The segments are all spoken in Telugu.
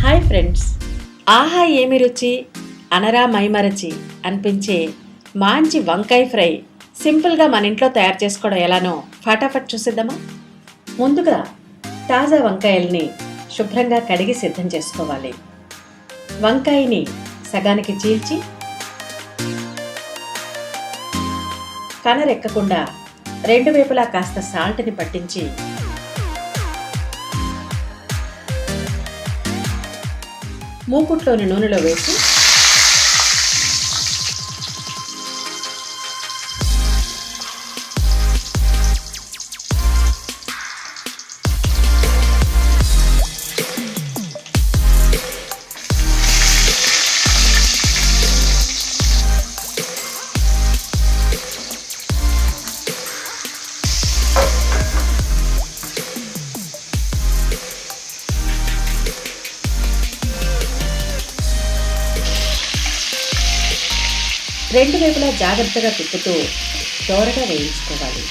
హాయ్ ఫ్రెండ్స్, ఆహా ఏమి రుచి అనరా మైమరచి అనిపించే మంచి వంకాయ ఫ్రై సింపుల్గా మన ఇంట్లో తయారు చేసుకోవడం ఎలానో ఫటాఫట్ చూసిద్దామా. ముందుగా తాజా వంకాయల్ని శుభ్రంగా కడిగి సిద్ధం చేసుకోవాలి. వంకాయని సగానికి చీల్చి కనరెక్కకుండా రెండు వైపులా కాస్త సాల్ట్ని పట్టించి మూకుట్లోని నూనెలో వేసి రెండు వైపులా జాగ్రత్తగా తిప్పుతూ దోరగా వేయించుకోవాలి.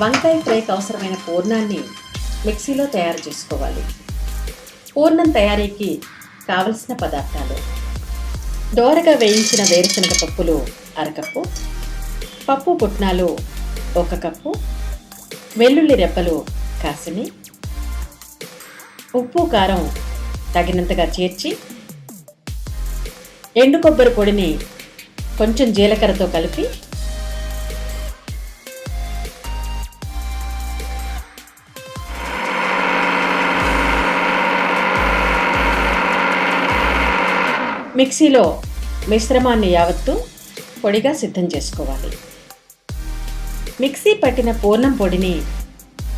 వంకాయ ఫ్రైకి అవసరమైన పూర్ణాన్ని మిక్సీలో తయారు చేసుకోవాలి. పూర్ణం తయారీకి కావలసిన పదార్థాలు: దోరగా వేయించిన వేరుశనగ పప్పులు అరకప్పు, పప్పు పుట్నాలు 1 కప్పు, వెల్లుల్లి రెబ్బలు కాసిని, ఉప్పు కారం తగినంతగా చేర్చి, ఎండు కొబ్బరి పొడిని కొంచెం జీలకర్రతో కలిపి మిక్సీలో మిశ్రమాన్ని యావత్తు పొడిగా సిద్ధం చేసుకోవాలి. మిక్సీ పట్టిన పూర్ణం పొడిని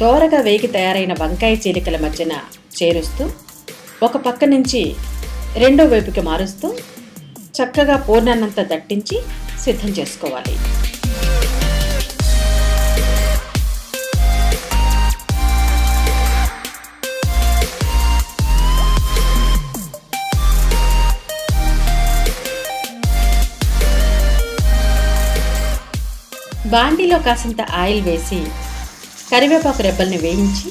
దోరగా వేగి తయారైన వంకాయ చీలికల మధ్యన చేరుస్తూ ఒక పక్క నుంచి రెండో వైపుకి మారుస్తూ చక్కగా పూర్ణాన్నంతా దట్టించి సిద్ధం చేసుకోవాలి. బాండీలో కాసింత ఆయిల్ వేసి కరివేపాకు రెబ్బల్ని వేయించి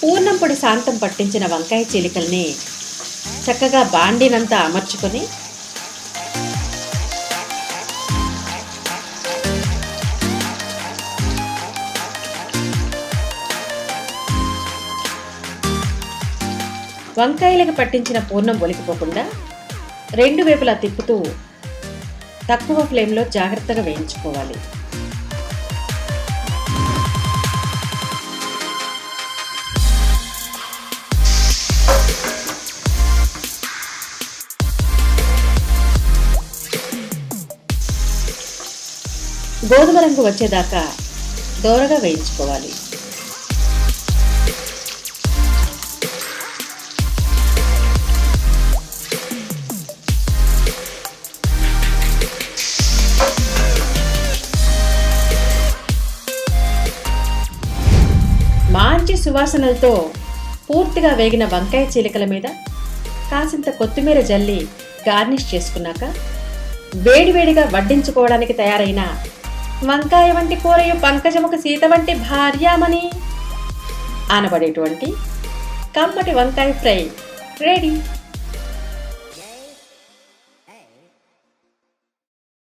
పూర్ణం పొడి శాంతం పట్టించిన వంకాయ చీలికల్ని చక్కగా బాండీనంతా అమర్చుకొని వంకాయలకు పట్టించిన పూర్ణం ఒలికిపోకుండా రెండు వైపులా తిప్పుతూ తక్కువ ఫ్లేమ్లో జాగ్రత్తగా వేయించుకోవాలి. గోధుమ రంగు వచ్చేదాకా దోరగా వేయించుకోవాలి. మంచి సువాసనలతో పూర్తిగా వేగిన వంకాయ చీలికల మీద కాసింత కొత్తిమీర జల్లి గార్నిష్ చేసుకున్నాక వేడివేడిగా వడ్డించుకోవడానికి తయారైన వంకాయ వంటి కూరయు పంకజముఖ సీత వంటి భార్యామణి అనబడేటువంటి కమ్మటి వంకాయ ఫ్రై రెడీ.